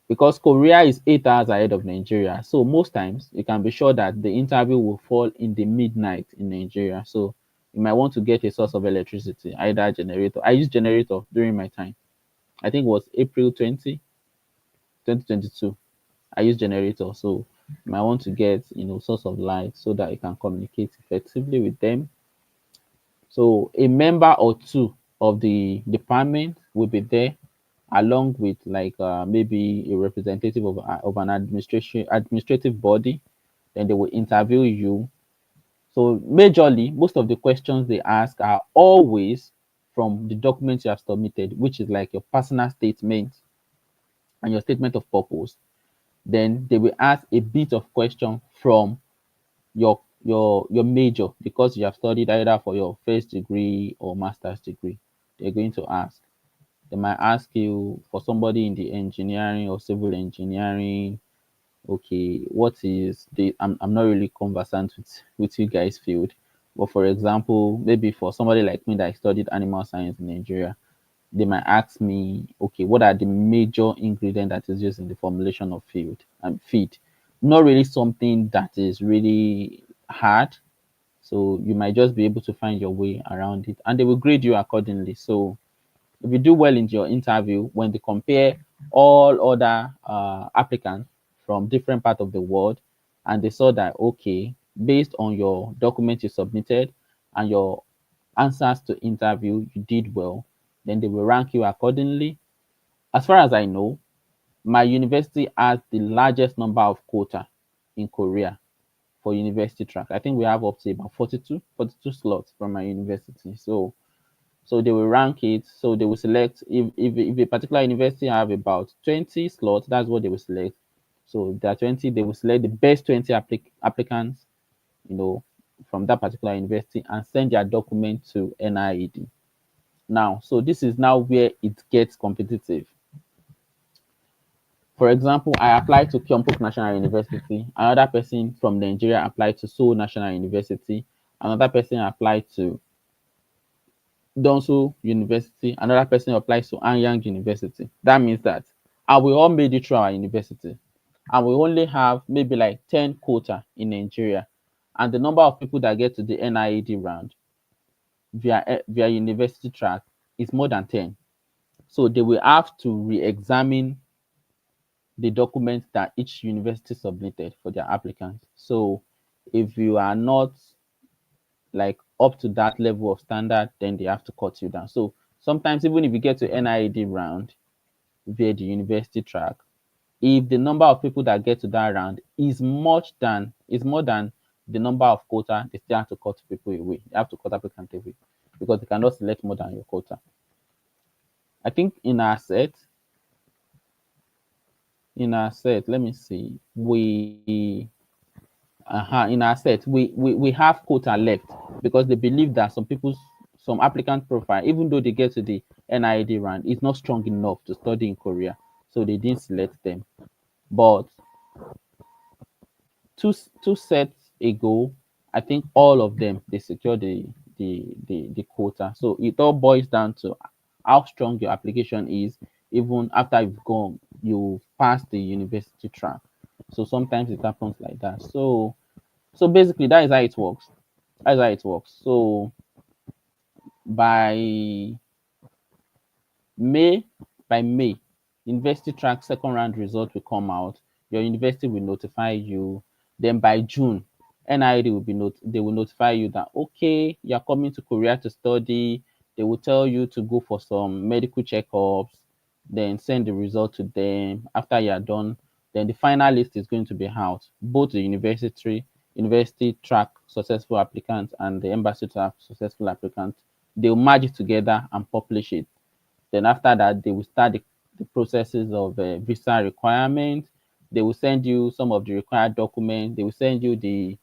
Speaker 2: because Korea is 8 hours ahead of Nigeria, so most times you can be sure that the interview will fall in the midnight in Nigeria. So you might want to get a source of electricity, either generator. I used generator during my time. I think it was April 2022. I use generator, so you might want to get source of light so that you can communicate effectively with them. So a member or two of the department will be there, along with like maybe a representative of an administrative body. Then they will interview you. So majorly, most of the questions they ask are always from the documents you have submitted, which is like your personal statement and your statement of purpose. Then they will ask a bit of question from your major, because you have studied either for your first degree or master's degree. They're going to ask. They might ask you, for somebody in the engineering or civil engineering, okay, what is the I'm not really conversant with you guys field, but for example, maybe for somebody like me that studied animal science in Nigeria, they might ask me, okay, what are the major ingredient that is used in the formulation of field and feed? Not really something that is really hard. So you might just be able to find your way around it, and they will grade you accordingly. So if you do well in your interview, when they compare all other applicants from different parts of the world, and they saw that okay, based on your document you submitted and your answers to interview, you did well, then they will rank you accordingly. As far as I know, my university has the largest number of quota in Korea for university track. I think we have up to about 42 slots from my university. So they will rank it. So they will select if a particular university have about 20 slots, that's what they will select. So if there are 20, they will select the best 20 applicants, you know, from that particular university and send their document to NIED. Now, so this is now where it gets competitive. For example, I applied to Kyungpook National University. Another person from Nigeria applied to Seoul National University. Another person applied to Donsu University. Another person applies to Anyang University. That means that and we all made it through our university. And we only have maybe like 10 quota in Nigeria. And the number of people that get to the NIED round via university track is more than 10. So they will have to re-examine the documents that each university submitted for their applicants. So if you are not like up to that level of standard, then they have to cut you down. So sometimes even if you get to NIED round via the university track, if the number of people that get to that round is more than the number of quota, they still have to cut people away. They have to cut applicants away because they cannot select more than your quota. I think let me see, in our set, we have quota left because they believe that some applicant profile, even though they get to the NIED round, is not strong enough to study in Korea, so they didn't select them. But two sets ago, I think all of them they secured the quota. So it all boils down to how strong your application is, even after you've passed the university track. So sometimes it happens like that. So basically, that is how it works. That's how it works. So by May, by May, university track second round result will come out. Your university will notify you. Then by June, NID will they will notify you that okay, you're coming to Korea to study. They will tell you to go for some medical checkups, then send the result to them. After you're done, Then the final list is going to be out. Both the university track successful applicants and the embassy track successful applicants, they will merge it together and publish it. Then after that, they will start the processes of visa requirement. They will send you some of the required documents. They will send you the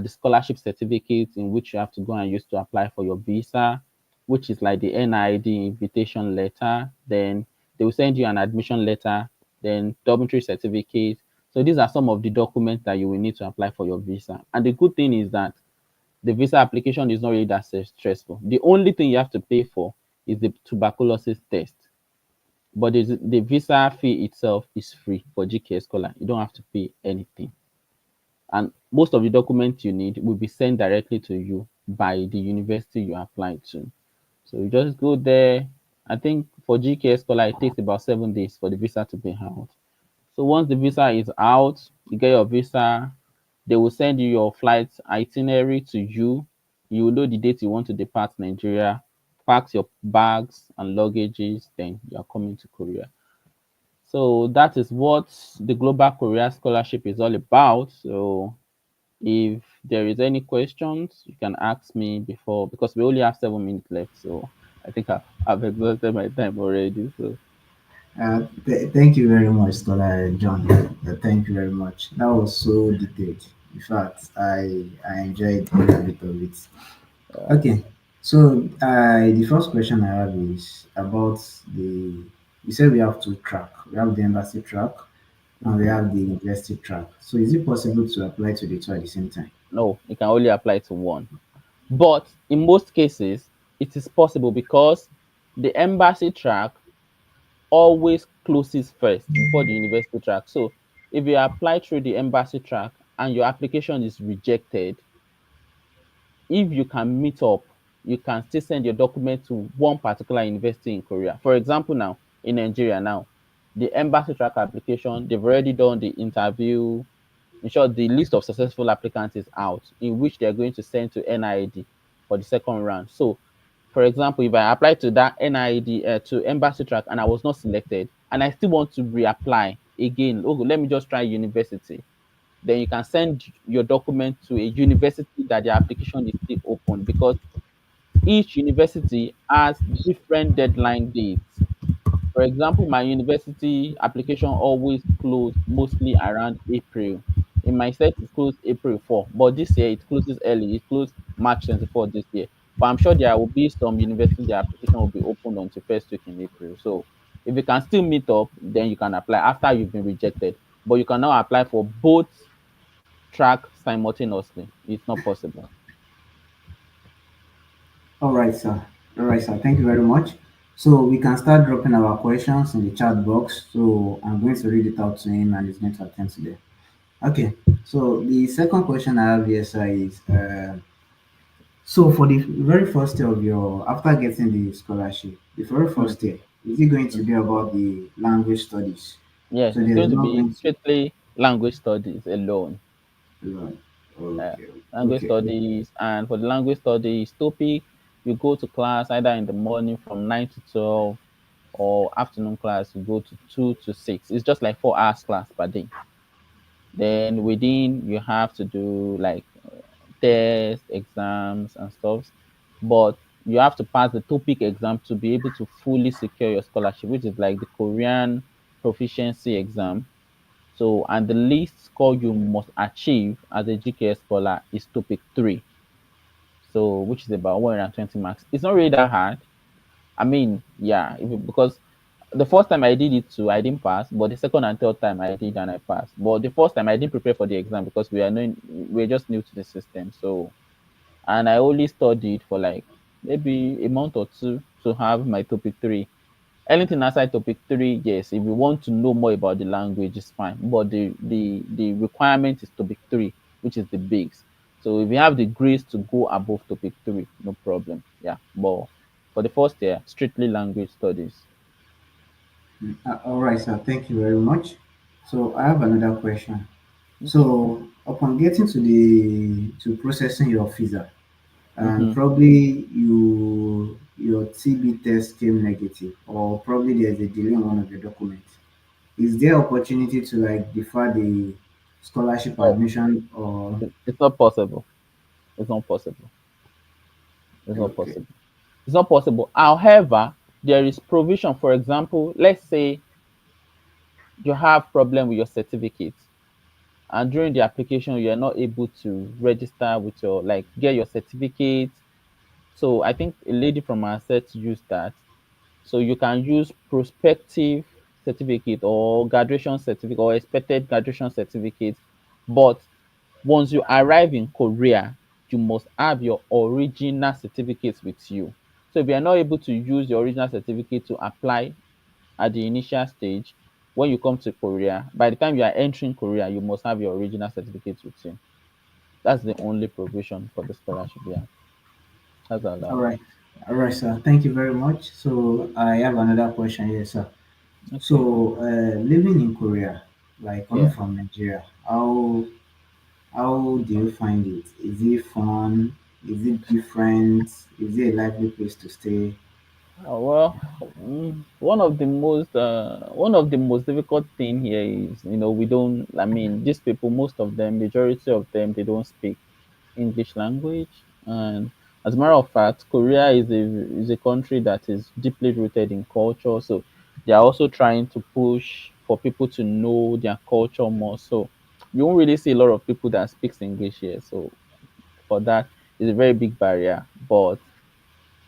Speaker 2: scholarship certificate in which you have to go and use to apply for your visa, which is like the NID invitation letter. Then they will send you an admission letter, then dormitory certificate. So these are some of the documents that you will need to apply for your visa. And the good thing is that the visa application is not really that stressful. The only thing you have to pay for is the tuberculosis test. But the visa fee itself is free for GK Scholar. You don't have to pay anything. And most of the documents you need will be sent directly to you by the university you apply to. So you just go there. I think for GK Scholar, it takes about 7 days for the visa to be out. So once the visa is out, you get your visa, they will send you your flight itinerary to you. You will know the date you want to depart Nigeria, pack your bags and luggages, then you are coming to Korea. So that is what the Global Korea Scholarship is all about. So if there is any questions, you can ask me before, because we only have 7 minutes left. So I think I've exhausted my time already. So
Speaker 1: Thank you very much, Scholar John. Thank you very much. That was so detailed. In fact, I enjoyed every bit of it. Okay, so the first question I have is about the. You said we have two track. We have the embassy track and we
Speaker 2: mhm.
Speaker 1: have the university track. So is it possible to apply to the two at the same time?
Speaker 2: No, it can only apply to one. But in most cases, it is possible because the embassy track always closes first before the university track. So if you apply through the embassy track and your application is rejected, if you can meet up, you can still send your document to one particular university in Korea. For example, now in Nigeria, now the embassy track application, they've already done the interview. In short, the list of successful applicants is out, in which they're going to send to NID for the second round. So, for example, if I apply to that NID to embassy track and I was not selected, and I still want to reapply again, oh, let me just try university, then you can send your document to a university that their application is still open, because each university has different deadline dates. For example, my university application always close mostly around April. In my set, it closed April 4, but this year it closes early. It closed March 24 this year. But I'm sure there will be some university their application will be opened until first week in April. So if you can still meet up, then you can apply after you've been rejected. But you can now apply for both track simultaneously. It's not possible.
Speaker 1: All right, sir. All right, sir. Thank you very much. So we can start dropping our questions in the chat box. So I'm going to read it out to him and he's going to attend to them. Okay. So the second question I have here, sir, is so for the very first year of your after getting the scholarship, the very
Speaker 2: Hmm.
Speaker 1: first year, is it going to be about the language studies?
Speaker 2: Yes,
Speaker 1: So
Speaker 2: it's
Speaker 1: there's
Speaker 2: going to
Speaker 1: not
Speaker 2: be
Speaker 1: going to
Speaker 2: strictly language studies alone.
Speaker 1: right.
Speaker 2: uh,
Speaker 1: Okay.
Speaker 2: Language
Speaker 1: Okay.
Speaker 2: studies. And for the language studies topic, you go to class either in the morning from 9 to 12, or afternoon class you go to 2 to 6. It's just like 4 hours class per day. Then within you have to do like tests, exams and stuff, but you have to pass the topic exam to be able to fully secure your scholarship, which is like the Korean proficiency exam. So, and the least score you must achieve as a GKS scholar is topic 3. So, which is about 120 marks. It's not really that hard. I mean, yeah, because the first time I did it too, I didn't pass, but the second and third time I did and I passed. But the first time I didn't prepare for the exam because we're just new to the system. So, and I only studied for like maybe a month or two to have my topic 3. Anything outside topic 3, yes, if you want to know more about the language, it's fine. But the requirement is topic 3, which is the bigs. So if you have the grace to go above topic 3, no problem. Yeah. But for the first year, strictly language studies.
Speaker 1: All right, sir. Thank you very much. So I have another question.
Speaker 2: Okay.
Speaker 1: So upon getting to the to processing your visa, and
Speaker 2: Mm-hmm.
Speaker 1: probably your TB test came negative, or probably there's a delay on one of your documents. is there opportunity to like defer the scholarship
Speaker 2: No,
Speaker 1: admission or
Speaker 2: it's not possible. It's not possible. It's not
Speaker 1: okay?
Speaker 2: possible. It's not possible. However, there is provision. For example, let's say you have problem with your certificate, and during the application you are not able to register with your like get your certificate. So I think a lady from our set used that. So you can use prospective certificate or graduation certificate or expected graduation certificate. But once you arrive in Korea, you must have your original certificates with you. So if you are not able to use your original certificate to apply at the initial stage, when you come to Korea, by the time you are entering Korea, you must have your original certificates with you. That's the only provision for the scholarship. Yeah, that's
Speaker 1: All
Speaker 2: allowed.
Speaker 1: right, all right, sir. Thank you very much. So I have another question here, sir.
Speaker 2: Okay.
Speaker 1: So living in Korea, like coming
Speaker 2: Yeah.
Speaker 1: from Nigeria, how do you find it? Is it fun? Is it different? Is it a lively place to stay?
Speaker 2: Well, one of the most difficult thing here is we don't. I mean, these people, most of them, majority of them, they don't speak English language. And as a matter of fact, Korea is a country that is deeply rooted in culture. So they are also trying to push for people to know their culture more. So you won't really see a lot of people that speaks English here. So for that, it's a very big barrier. But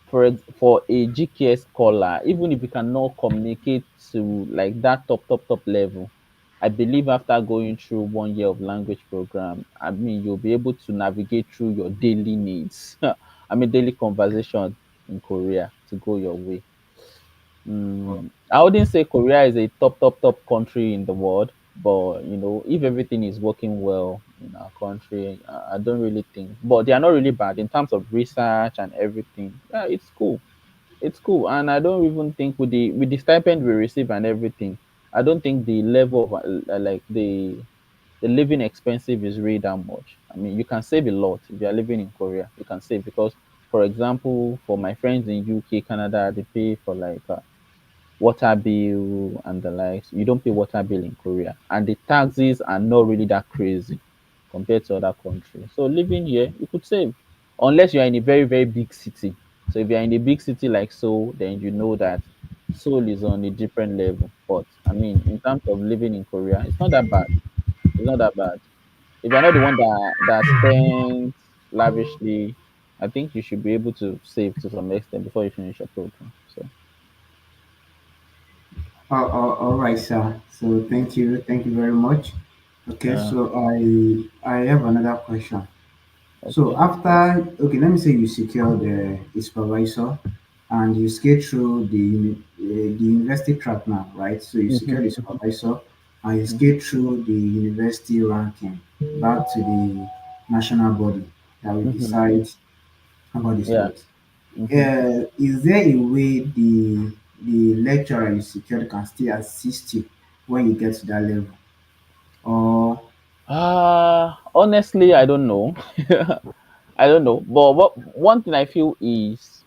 Speaker 2: for a GKS scholar, even if you cannot communicate to like that top level, I believe after going through 1 year of language program, I mean you'll be able to navigate through your daily needs. I mean daily conversation in Korea to go your way. I wouldn't say Korea is a top country in the world, but if everything is working well in our country, I don't really think. But they are not really bad in terms of research and everything. Yeah, it's cool. It's cool, and I don't even think with the stipend we receive and everything, I don't think the level of like the living expensive is really that much. I mean, you can save a lot if you are living in Korea. You can save because, for example, for my friends in UK, Canada, they pay for like water bill and the likes. You don't pay water bill in Korea, and the taxes are not really that crazy compared to other countries. So living here, you could save, unless you are in a very big city. So if you are in a big city like Seoul, then you know that Seoul is on a different level. But I mean, in terms of living in Korea, it's not that bad. It's not that bad. If you're not the one that spends lavishly, I think you should be able to save to some extent before you finish your program. So
Speaker 1: All right, sir. So thank you very much. Okay,
Speaker 2: yeah,
Speaker 1: so I have another question. So
Speaker 2: okay.
Speaker 1: after, okay, let me say you secure the supervisor and you skate through the university track now, right? So you secure the
Speaker 2: Mm-hmm.
Speaker 1: supervisor and you
Speaker 2: Mm-hmm.
Speaker 1: skate through the university ranking back to the national body that will
Speaker 2: Mm-hmm.
Speaker 1: decide about the
Speaker 2: Yeah.
Speaker 1: slot.
Speaker 2: Mm-hmm.
Speaker 1: Is there a way the lecturer you secured can still assist you when you get to that level? Or
Speaker 2: Honestly, I don't know. I don't know. But one thing I feel is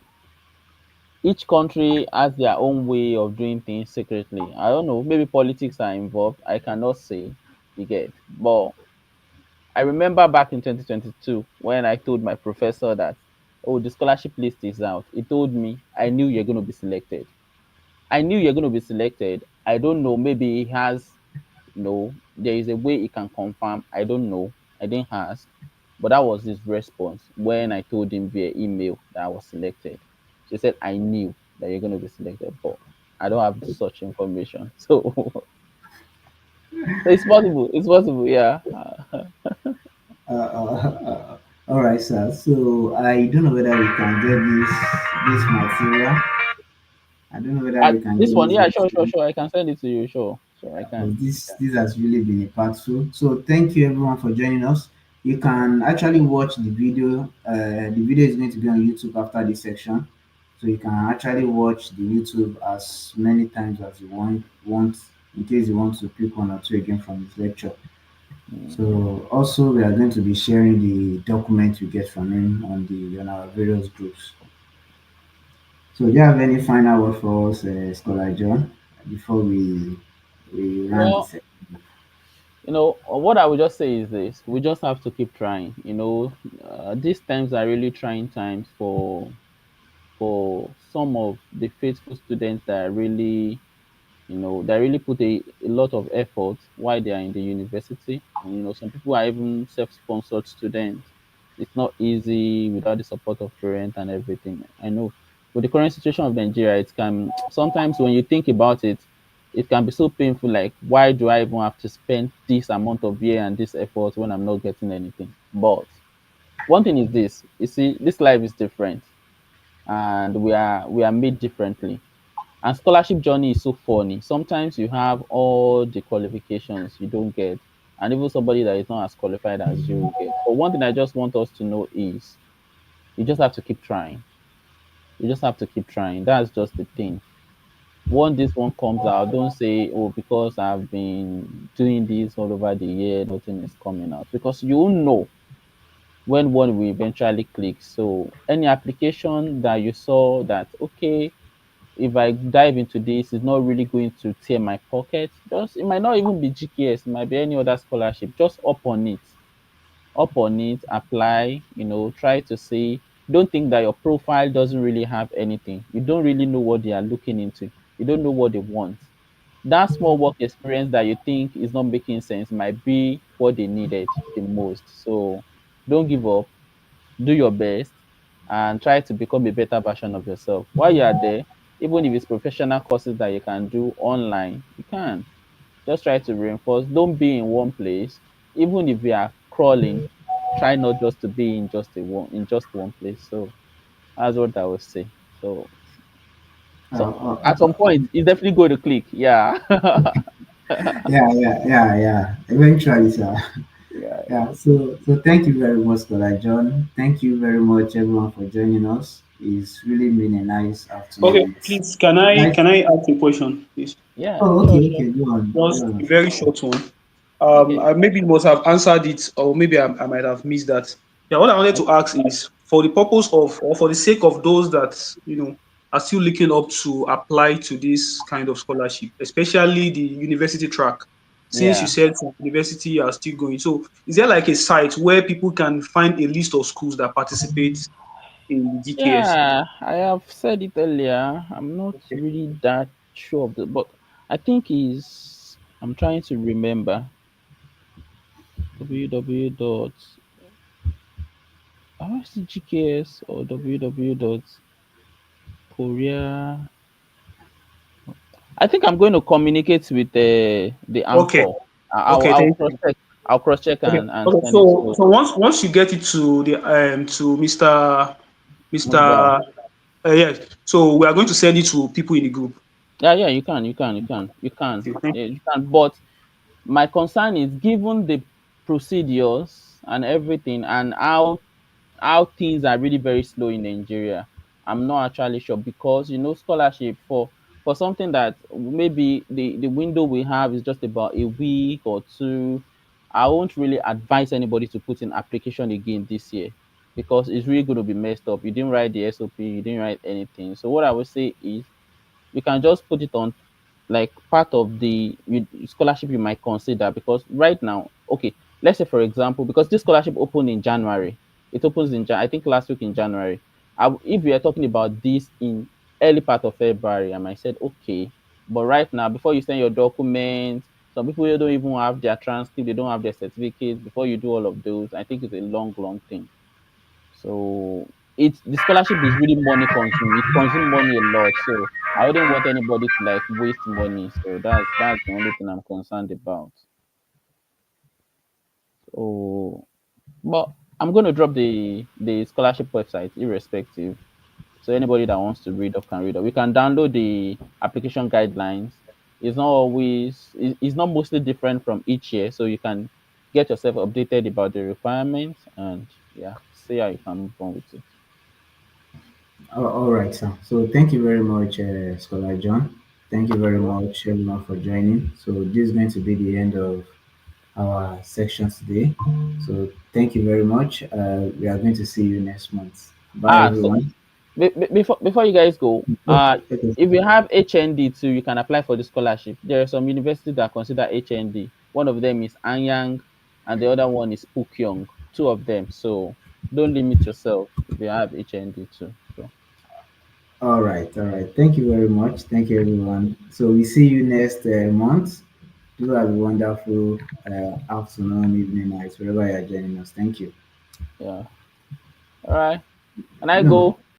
Speaker 2: each country has their own way of doing things secretly. I don't know. Maybe politics are involved. I cannot say. You get. But I remember back in 2022 when I told my professor that, oh, the scholarship list is out. He told me, I knew you're going to be selected. I knew you're going to be selected. I don't know. Maybe he has, there is a way he can confirm. I don't know. I didn't ask. But that was his response when I told him via email that I was selected. She said, I knew that you're going to be selected, but I don't have such information. So, so it's possible. It's possible. Yeah.
Speaker 1: all right, sir. So I don't know whether we can get this material. I don't know whether we can
Speaker 2: This
Speaker 1: get
Speaker 2: one,
Speaker 1: this
Speaker 2: yeah, sure, sure,
Speaker 1: material.
Speaker 2: sure. I can send it to you. Sure. Sure, I
Speaker 1: Because
Speaker 2: can.
Speaker 1: this has really been impactful. So thank you everyone for joining us. You can actually watch the video. The video is going to be on YouTube after this section, so you can actually watch the YouTube as many times as you want in case you want to pick one or two again from this lecture.
Speaker 2: Mm.
Speaker 1: So also we are going to be sharing the document we get from him on our various groups. So do you have any final word for us, Scholar John, before we we ran the
Speaker 2: Well,
Speaker 1: second.
Speaker 2: what I would just say is this: we just have to keep trying. These times are really trying times for some of the faithful students that really they really put a lot of effort while they are in the university. And some people are even self-sponsored students. It's not easy without the support of parents and everything. I know. With the current situation of Nigeria, it can sometimes when you think about it, it can be so painful. Like, why do I even have to spend this amount of year and this effort when I'm not getting anything? But one thing is this: you see, this life is different, and we are made differently. And scholarship journey is so funny. Sometimes you have all the qualifications you don't get, and even somebody that is not as qualified as you will get. But one thing I just want us to know is you just have to keep trying. You just have to keep trying. That's just the thing. Once this one comes out, don't say, oh, because I've been doing this all over the year, nothing is coming out. Because you will know when one will eventually click. So any application that you saw that, okay, if I dive into this, it's not really going to tear my pocket. Just it might not even be GKS, it might be any other scholarship. Just up on it, apply. Try to see. Don't think that your profile doesn't really have anything. You don't really know what they are looking into. You don't know what they want. That small work experience that you think is not making sense might be what they needed the most. So don't give up, do your best, and try to become a better version of yourself. While you are there, even if it's professional courses that you can do online, you can. Just try to reinforce. Don't be in one place. Even if you are crawling, try not just to be in just one place. So that's what I would say. So at some point, it's definitely going to click. Yeah.
Speaker 1: Yeah. Eventually, sir.
Speaker 2: Yeah,
Speaker 1: Yeah. So thank you very much, Scholar John. Thank you very much, everyone, for joining us. It's really been a nice
Speaker 3: Okay,
Speaker 1: afternoon. It's
Speaker 3: please, can I
Speaker 1: nice.
Speaker 3: can I ask a question, please?
Speaker 2: yeah.
Speaker 1: Oh,
Speaker 2: Sure,
Speaker 1: okay,
Speaker 2: sure.
Speaker 1: okay. Go on. Go
Speaker 3: Just a
Speaker 1: on.
Speaker 3: very short one.
Speaker 2: Okay.
Speaker 3: I maybe must have answered it, or maybe I might have missed that. Yeah, what I wanted to
Speaker 2: Okay.
Speaker 3: ask is for the purpose of, or for the sake of those that are still looking up to apply to this kind of scholarship, especially the university track. Since you
Speaker 2: Yeah.
Speaker 3: said some university are still going, so is there like a site where people can find a list of schools that participate in the GKS?
Speaker 2: Yeah, I have said it earlier. I'm not
Speaker 3: Okay.
Speaker 2: really that sure of the, but I think is I'm trying to remember www dot GKS or www dot Korea. I think I'm going to communicate with the
Speaker 3: Okay.
Speaker 2: anchor.
Speaker 3: Okay.
Speaker 2: I'll
Speaker 3: Thank
Speaker 2: cross
Speaker 3: you.
Speaker 2: check. I'll cross check
Speaker 3: Okay.
Speaker 2: and
Speaker 3: Okay.
Speaker 2: send it
Speaker 3: So
Speaker 2: to
Speaker 3: once you get it to the to Mr.
Speaker 2: Musbau.
Speaker 3: Yes. So we are going to send it to people in the group.
Speaker 2: Yeah, yeah,
Speaker 3: Okay. Thank
Speaker 2: yeah, you can. But my concern is given the procedures and everything and how things are really very slow in Nigeria. I'm not actually sure because scholarship for something that maybe the window we have is just about a week or two. I won't really advise anybody to put in application again this year because it's really going to be messed up. You didn't write the SOP, you didn't write anything. So what I would say is you can just put it on like part of the scholarship you might consider because right now, okay, let's say for example, because this scholarship opened in January, it opens in I think last week in January. If we are talking about this in early part of February, I might said okay, but right now, before you send your documents, some people don't even have their transcript, they don't have their certificates. Before you do all of those, I think it's a long thing. So it's the scholarship is really money consuming. It consumes money a lot. So I wouldn't want anybody to like waste money. So that's the only thing I'm concerned about. So but I'm gonna drop the scholarship website irrespective. So anybody that wants to read up can read up. We can download the application guidelines. It's not mostly different from each year. So you can get yourself updated about the requirements and yeah, see how you can move on with it.
Speaker 1: All right, sir. So thank you very much, Scholar John. Thank you very
Speaker 3: you.
Speaker 1: much, everyone, for joining. So this is going to be the end of our section today. So thank you very much. We are going to see you next month. Bye,
Speaker 2: Ah, so
Speaker 1: everyone.
Speaker 2: Before you guys go,
Speaker 1: Okay, okay.
Speaker 2: if you have HND too, you can apply for the scholarship. There are some universities that consider HND. One of them is Anyang, and the other one is Pukyong. Two of them. So don't limit yourself if you have HND too. So
Speaker 1: All right, all right. Thank you very much. Thank you, everyone. So we see you next month. Do have a wonderful afternoon, evening, night, wherever you're joining us. Thank you.
Speaker 2: yeah. All right. Can I
Speaker 1: No,
Speaker 2: go?